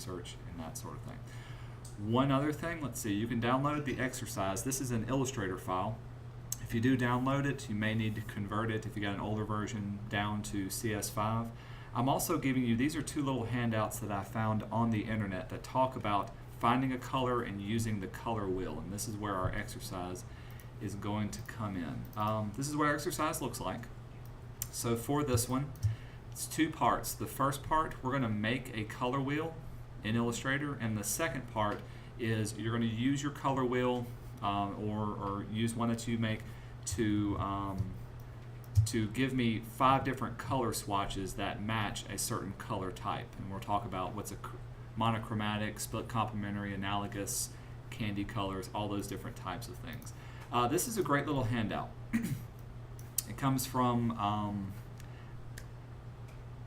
research and that sort of thing. One other thing, let's see, you can download the exercise. This is an Illustrator file. If you do download it, you may need to convert it if you got an older version down to CS5. I'm also giving you, these are two little handouts that I found on the internet that talk about finding a color and using the color wheel, and this is where our exercise is going to come in. This is what our exercise looks like. So for this one, it's two parts. The first part, we're going to make a color wheel in Illustrator, and the second part is you're going to use your color wheel or use one that you make to give me 5 different color swatches that match a certain color type. And we'll talk about what's a monochromatic, split complementary, analogous, candy colors, all those different types of things. This is a great little handout. It comes from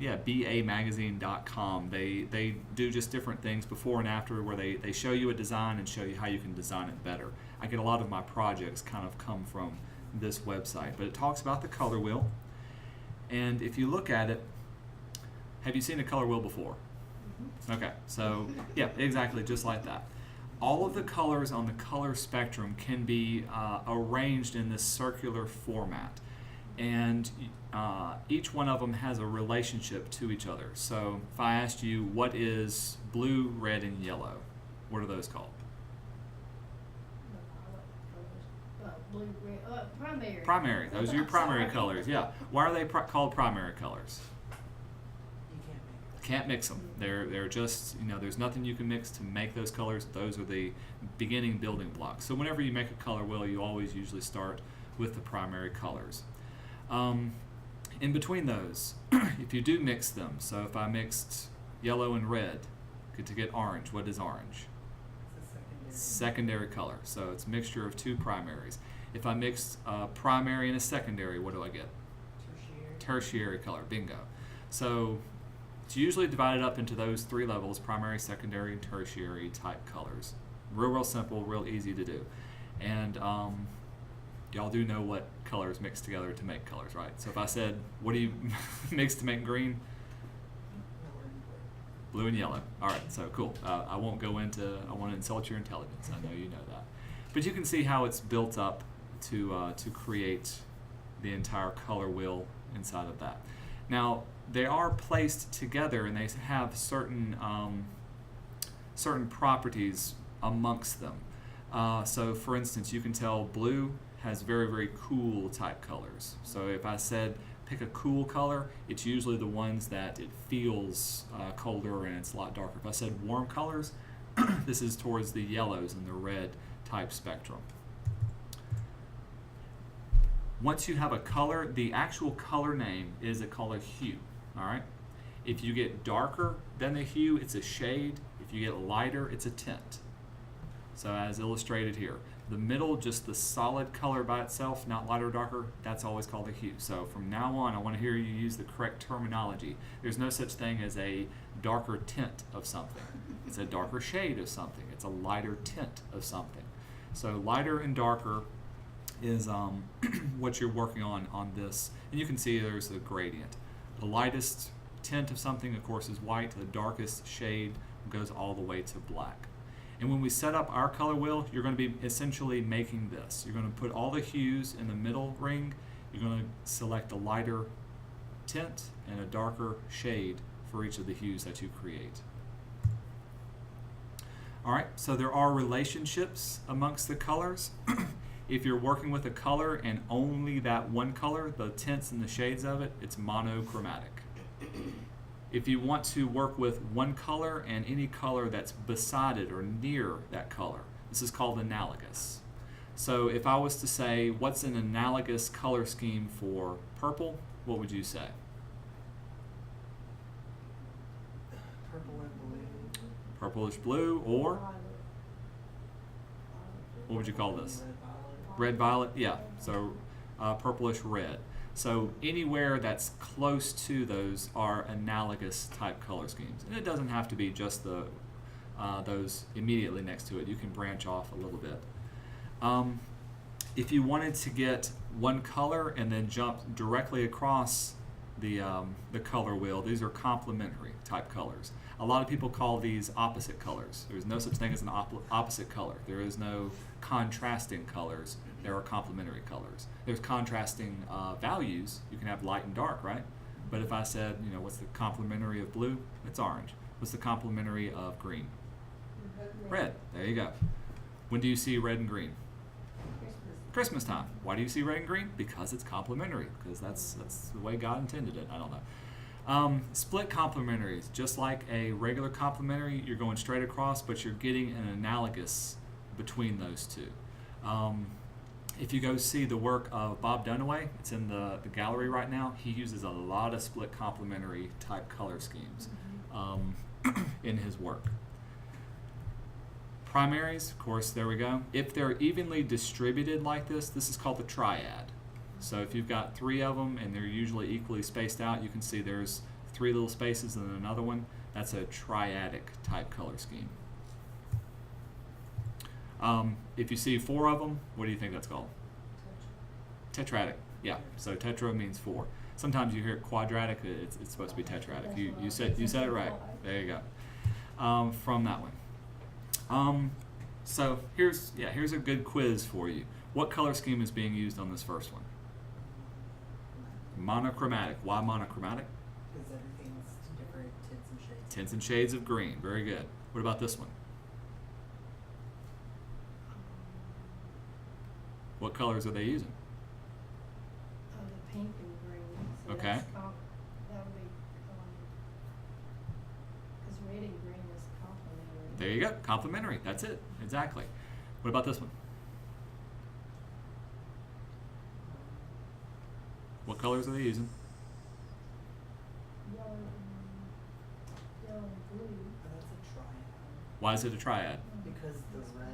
BAmagazine.com. They do just different things before and after where they show you a design and show you how you can design it better. I get a lot of my projects kind of come from this website, but it talks about the color wheel. And if you look at it, have you seen a color wheel before? Okay, so yeah, exactly just like that. All of the colors on the color spectrum can be arranged in this circular format, and each one of them has a relationship to each other. So if I asked you what is blue, red, and yellow, what are those called? Blue, red, primary. Primary. Those are your primary colors. Yeah. Why are they called primary colors? Can't mix them. They're just, there's nothing you can mix to make those colors. Those are the beginning building blocks. So whenever you make a color wheel, you always usually start with the primary colors. In between those, if you do mix them, so if I mixed yellow and red to get orange, what is orange? Secondary color. So it's a mixture of 2 primaries. If I mixed a primary and a secondary, what do I get? Tertiary color. Bingo. So it's usually divided up into those 3 levels: primary, secondary, and tertiary type colors. Real simple, real easy to do. And y'all do know what colors mix together to make colors, right? So if I said, what do you mix to make green? Blue and yellow. All right, so cool. I won't go into, I want to insult your intelligence. I know you know that. But you can see how it's built up to create the entire color wheel inside of that. Now, they are placed together and they have certain properties amongst them. So for instance, you can tell blue has very, very cool type colors. So if I said pick a cool color, it's usually the ones that it feels colder and it's a lot darker. If I said warm colors, this is towards the yellows and the red type spectrum. Once you have a color, the actual color name is called a hue. All right. If you get darker than the hue, it's a shade. If you get lighter, it's a tint. So as illustrated here, the middle, just the solid color by itself, not lighter or darker, that's always called a hue. So from now on, I want to hear you use the correct terminology. There's no such thing as a darker tint of something. It's a darker shade of something. It's a lighter tint of something. So lighter and darker is what you're working on this. And you can see there's a gradient. The lightest tint of something, of course, is white. The darkest shade goes all the way to black. And when we set up our color wheel, you're going to be essentially making this. You're going to put all the hues in the middle ring. You're going to select a lighter tint and a darker shade for each of the hues that you create. All right, so there are relationships amongst the colors. If you're working with a color and only that one color, the tints and the shades of it, it's monochromatic. If you want to work with one color and any color that's beside it or near that color, this is called analogous. So if I was to say, what's an analogous color scheme for purple, what would you say? Purple and blue. Purplish blue, or what would you call this? Red violet, yeah, so purplish red. So anywhere that's close to those are analogous type color schemes. And it doesn't have to be just those immediately next to it. You can branch off a little bit. If you wanted to get one color and then jump directly across the color wheel. These are complementary type colors. A lot of people call these opposite colors. There's no such thing as an opposite color. There is no contrasting colors. There are complementary colors. There's contrasting values. You can have light and dark, right? But if I said, you know, what's the complementary of blue? It's orange. What's the complementary of green? Red. There you go. When do you see red and green? Christmas time. Why do you see red and green? Because it's complementary. Because that's the way God intended it. I don't know. Split complementaries, just like a regular complementary, you're going straight across, but you're getting an analogous between those two. If you go see the work of Bob Dunaway, it's in the gallery right now. He uses a lot of split complementary type color schemes in his work. Primaries, of course, there we go. If they're evenly distributed like this is called the triad. So if you've got 3 of them and they're usually equally spaced out, you can see there's 3 little spaces and then another one. That's a triadic type color scheme. If you see 4 of them, what do you think that's called? Tetradic. Yeah. So tetra means 4. Sometimes you hear quadratic. It's supposed to be tetradic. You said it right. There you go. From that one. So here's a good quiz for you. What color scheme is being used on this first one? Monochromatic. Why monochromatic? Because everything's different tints and shades. Tints and shades of green. Very good. What about this one? What colors are they using? The pink and green. So Okay. That would be, because red and green is complementary. There you go. Complementary. That's it. Exactly. What about this one? What colors are they using? Yellow and blue. That's a triad. Why is it a triad? Because the red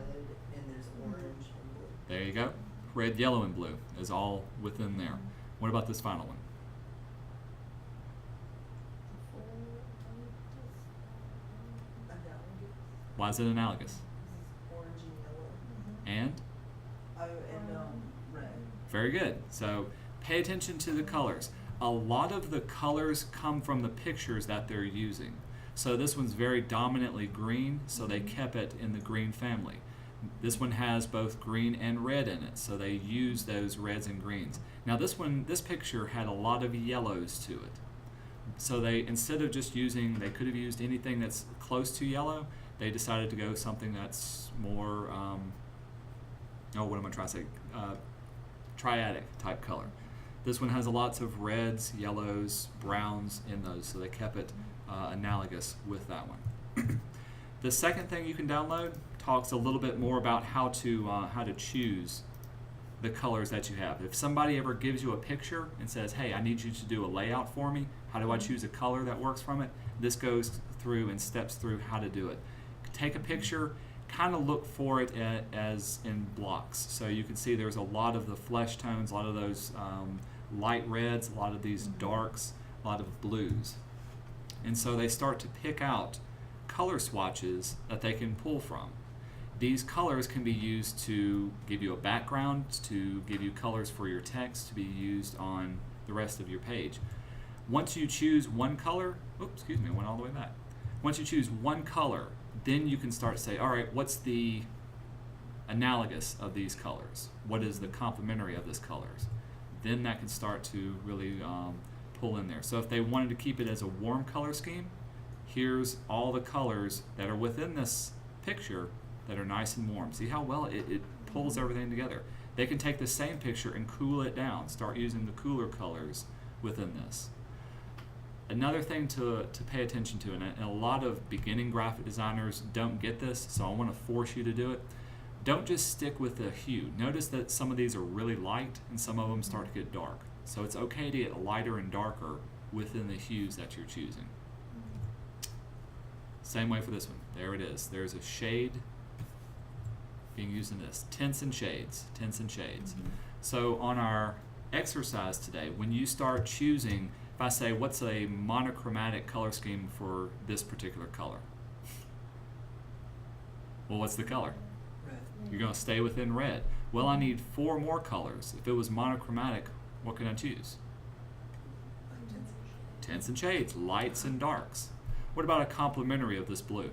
and there's orange and blue. There you go. Red, yellow, and blue is all within there. What about this final one? Why is it analogous? Orange and yellow. And? Red. Very good. So pay attention to the colors. A lot of the colors come from the pictures that they're using. So this one's very dominantly green, so they kept it in the green family. This one has both green and red in it, so they use those reds and greens. Now this picture had a lot of yellows to it. So they, instead of just using, they could have used anything that's close to yellow, they decided to go something that's more, what am I trying to say? Triadic type color. This one has lots of reds, yellows, browns in those, so they kept it analogous with that one. The second thing you can download talks a little bit more about how to choose the colors that you have. If somebody ever gives you a picture and says, hey, I need you to do a layout for me, how do I choose a color that works from it? This goes through and steps through how to do it. Take a picture, kind of look for it as in blocks. So you can see there's a lot of the flesh tones, a lot of those light reds, a lot of these darks, a lot of blues. And so they start to pick out color swatches that they can pull from. These colors can be used to give you a background, to give you colors for your text to be used on the rest of your page. Once you choose one color, I went all the way back. Once you choose one color, then you can start to say, all right, what's the analogous of these colors? What is the complementary of these colors? Then that can start to really pull in there. So if they wanted to keep it as a warm color scheme, here's all the colors that are within this picture that are nice and warm. See how well it pulls everything together. They can take the same picture and cool it down, start using the cooler colors within this. Another thing to pay attention to, and a lot of beginning graphic designers don't get this, so I want to force you to do it. Don't just stick with the hue. Notice that some of these are really light and some of them start to get dark. So it's okay to get lighter and darker within the hues that you're choosing. Same way for this one. There it is. There's a shade being used in this. Tints and shades. Tints and shades. So on our exercise today, when you start choosing, if I say, what's a monochromatic color scheme for this particular color? Well, what's the color? Red. You're going to stay within red. Well, I need 4 more colors. If it was monochromatic, what can I choose? Tints and Tints and shades, lights and darks. What about a complementary of this blue?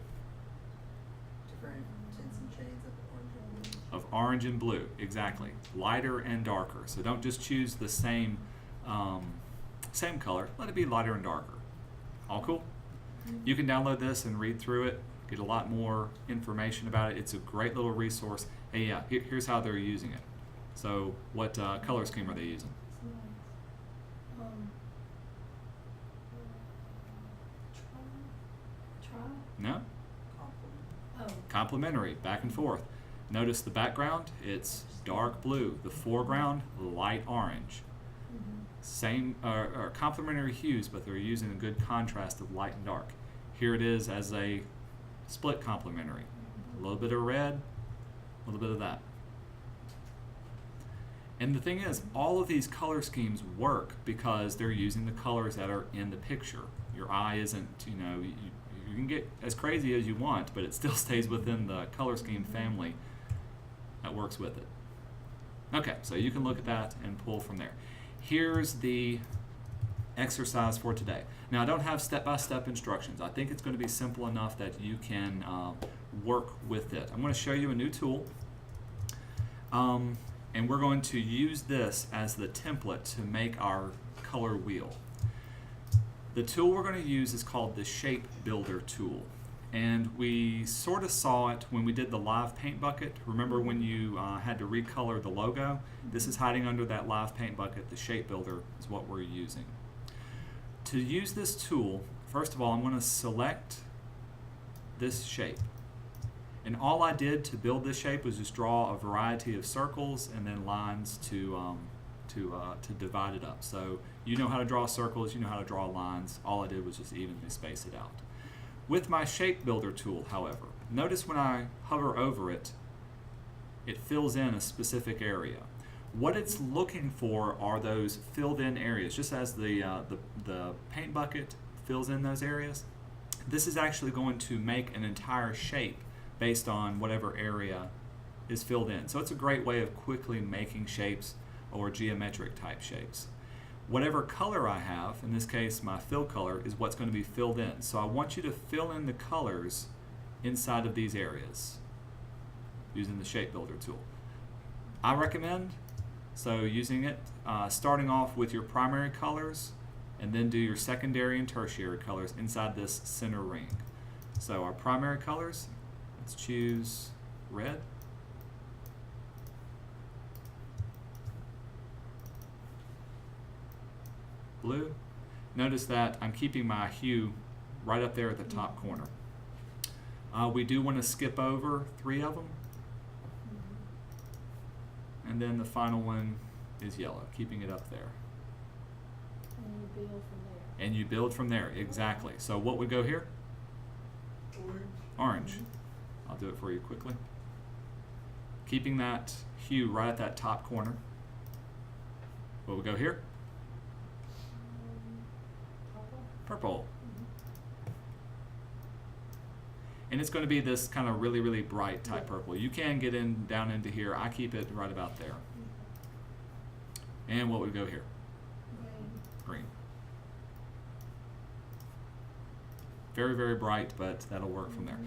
Different tints and shades of orange and blue. Of orange and blue, exactly. Lighter and darker. So don't just choose the same color. Let it be lighter and darker. All cool? You can download this and read through it, get a lot more information about it. It's a great little resource. Hey, yeah, here's how they're using it. So what color scheme are they using? It's nice. Try? No? Complement. Oh, Complementary, back and forth. Notice the background, it's dark blue. The foreground, light orange. Same complementary hues, but they're using a good contrast of light and dark. Here it is as a split complementary. A little bit of red, a little bit of that. And the thing is, all of these color schemes work because they're using the colors that are in the picture. Your eye isn't, you can get as crazy as you want, but it still stays within the color scheme family that works with it. Okay, so you can look at that and pull from there. Here's the exercise for today. Now, I don't have step-by-step instructions. I think it's going to be simple enough that you can work with it. I'm going to show you a new tool, and we're going to use this as the template to make our color wheel. The tool we're going to use is called the Shape Builder tool. And we sort of saw it when we did the live paint bucket. Remember when you had to recolor the logo? This is hiding under that live paint bucket. The Shape Builder is what we're using. To use this tool, first of all, I'm going to select this shape. And all I did to build this shape was just draw a variety of circles and then lines to divide it up. So you know how to draw circles, you know how to draw lines. All I did was just evenly space it out. With my Shape Builder tool, however, notice when I hover over it, it fills in a specific area. What it's looking for are those filled in areas, just as the paint bucket fills in those areas. This is actually going to make an entire shape based on whatever area is filled in. So it's a great way of quickly making shapes or geometric type shapes. Whatever color I have, in this case my fill color, is what's going to be filled in. So I want you to fill in the colors inside of these areas using the Shape Builder tool. I recommend using it, starting off with your primary colors and then do your secondary and tertiary colors inside this center ring. So our primary colors, let's choose red. Blue. Notice that I'm keeping my hue right up there at the top corner. We do want to skip over 3 of them. And then the final one is yellow, keeping it up there. and you build from there. And you build from there, exactly. So what would go here? Orange. I'll do it for you quickly. Keeping that hue right at that top corner. What would go here? Purple. And it's going to be this kind of really, really bright type purple. You can get down into here. I keep it right about there. And what would go here? Green. Very, very bright, but that'll work from there.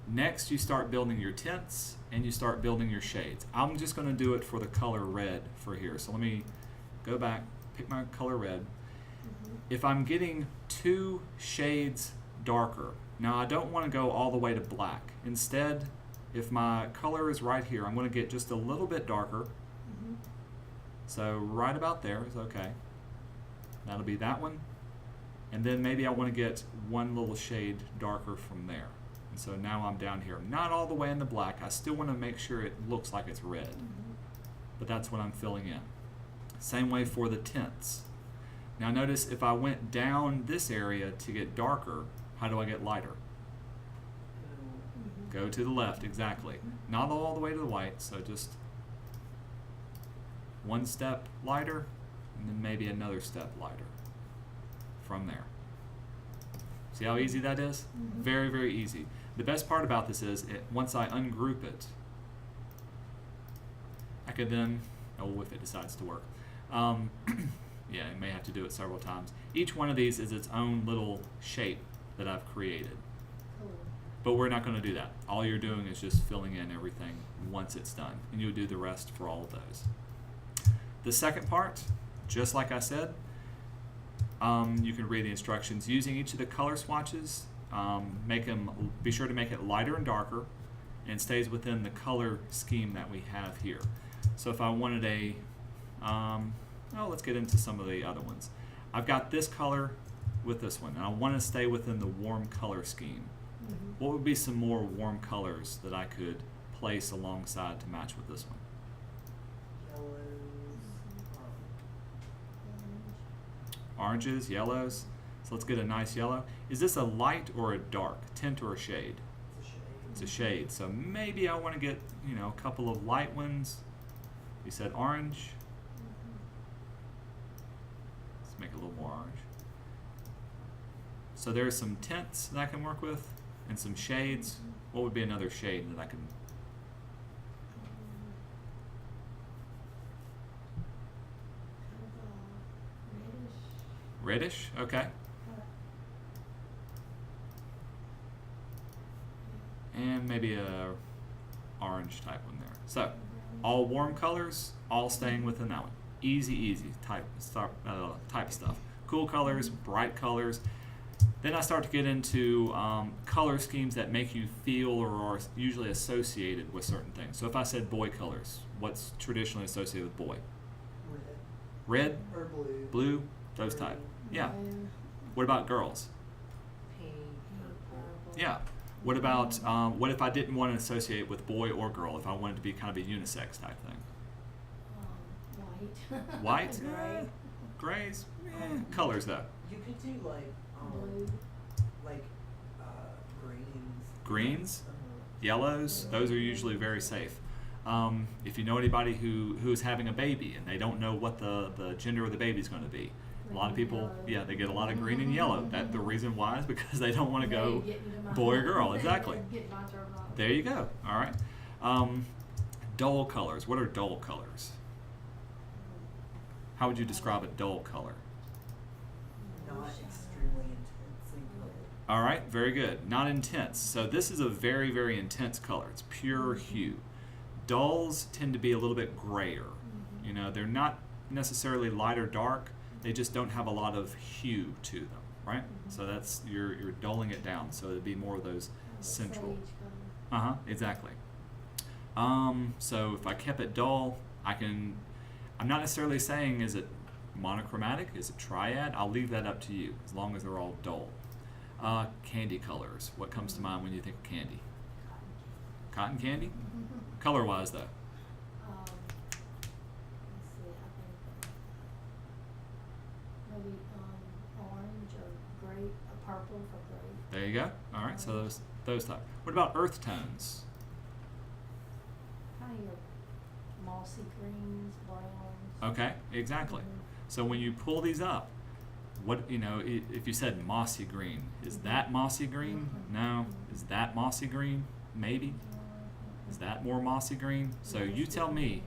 Next, you start building your tints and you start building your shades. I'm just going to do it for the color red for here. So let me go back, pick my color red. If I'm getting 2 shades darker, now I don't want to go all the way to black. Instead, if my color is right here, I'm going to get just a little bit darker. So right about there is okay. That'll be that one. And then maybe I want to get 1 little shade darker from there. And so now I'm down here. Not all the way in the black. I still want to make sure it looks like it's red. But that's what I'm filling in. Same way for the tints. Now notice if I went down this area to get darker, how do I get lighter? Go to the left, exactly. Not all the way to the white, so just 1 step lighter, and then maybe another step lighter from there. See how easy that is? Very, very easy. The best part about this is, once I ungroup it, I could then, if it decides to work, Yeah, you may have to do it several times. Each one of these is its own little shape that I've created. Cool. But we're not going to do that. All you're doing is just filling in everything once it's done. And you'll do the rest for all of those. The second part, just like I said, you can read the instructions. Using each of the color swatches, be sure to make it lighter and darker, and it stays within the color scheme that we have here. So if I wanted let's get into some of the other ones. I've got this color with this one, and I want to stay within the warm color scheme. Mhm. What would be some more warm colors that I could place alongside to match with this one? Yellows, Oranges, yellows. So let's get a nice yellow. Is this a light or a dark, tint or a shade? it's a shade. It's a shade. So maybe I want to get, a couple of light ones. You said orange. Let's make it a little more orange. So there's some tints that I can work with and some shades. What would be another shade that I can? Reddish. Reddish, okay. And maybe a orange type one there. So all warm colors, all staying within that one. Easy type of stuff. Cool colors, bright colors. Then I start to get into color schemes that make you feel or are usually associated with certain things. So if I said boy colors, what's traditionally associated with boy? Red. Red, Or blue. blue, those type. Yeah. Blue, What about girls? Pink. purple. Yeah. What about what if I didn't want to associate with boy or girl? If I wanted to be kind of a unisex type thing. White. White? Gray. Grays? Colors though. You could do like, Blue. like, greens. Greens? Uh-huh. Yellows? Those are usually very safe. If you know anybody who's having a baby and they don't know what the gender of the baby is going to be, a lot of Green, people, yellow. they get a lot of green and yellow. That the reason why is because they don't want to go They get into my- boy or girl. they Exactly. get my terminology. There you go. All right. Dull colors. What are dull colors? How would you describe a dull color? Not extremely intensely colored. All right, very good. Not intense. So this is a very, very intense color. It's pure hue. Dulls tend to be a little bit grayer. They're not necessarily light or dark. They just don't have a lot of hue to them, right? So that's you're dulling it down. So it'd be more of those central. Sage color. Exactly. So if I kept it dull, I'm not necessarily saying is it monochromatic, is it triad? I'll leave that up to you as long as they're all dull. Candy colors. What comes to mind when you think of candy? Cotton candy? Color-wise though. Let's see, I think maybe orange or gray, purple for gray. There you go. All right, so those type. What about earth tones? Kind of your mossy greens, browns. Okay, exactly. So when you pull these up, if you said mossy green, is that mossy green? No. Is that mossy green? Maybe. Is that more mossy green? So you tell me,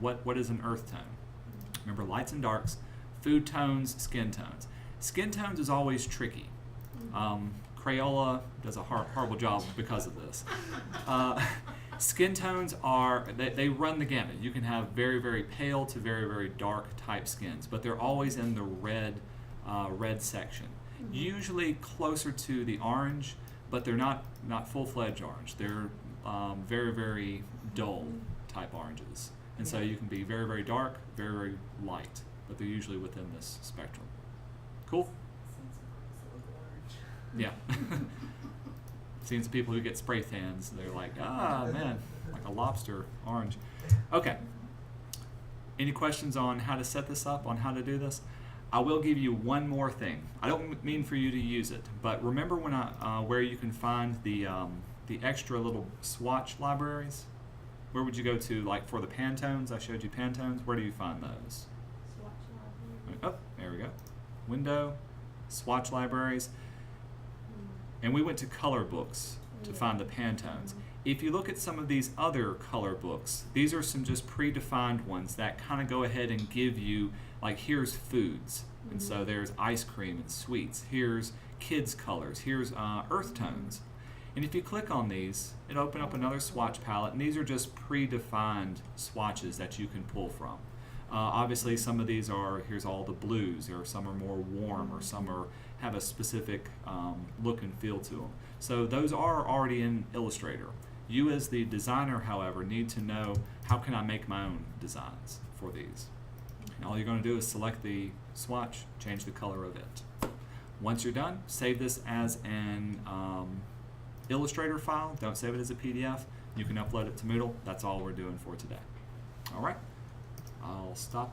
what is an earth tone? Remember, lights and darks, food tones, skin tones. Skin tones is always tricky. Crayola does a horrible job because of this. Skin tones they run the gamut. You can have very, very pale to very, very dark type skins, but they're always in the red section. Usually closer to the orange, but they're not full-fledged orange. They're very, very dull type oranges. And so you can be very, very dark, very, very light, but they're usually within this spectrum. Cool? Seen some girls that look orange. Yeah. Seen some people who get spray tans. They're like, man, like a lobster orange. Okay. Any questions on how to set this up, on how to do this? I will give you one more thing. I don't mean for you to use it, but remember when where you can find the extra little swatch libraries? Where would you go to, like for the Pantones? I showed you Pantones. Where do you find those? Swatch library. Oh, there we go. Window, swatch libraries. And we went to color books to Yeah. find the Pantones. If you look at some of these other color books, these are some just predefined ones that kind of go ahead and give you, like, here's foods. And so there's ice cream and sweets. Here's kids' colors. Here's earth tones. And if you click on these, it'll open up another swatch palette. And these are just predefined swatches that you can pull from. Obviously, some of these are, here's all the blues, or some are more warm, or some have a specific look and feel to them. So those are already in Illustrator. You as the designer, however, need to know, how can I make my own designs for these? And all you're going to do is select the swatch, change the color of it. Once you're done, save this as an Illustrator file. Don't save it as a PDF. You can upload it to Moodle. That's all we're doing for today. All right. I'll stop.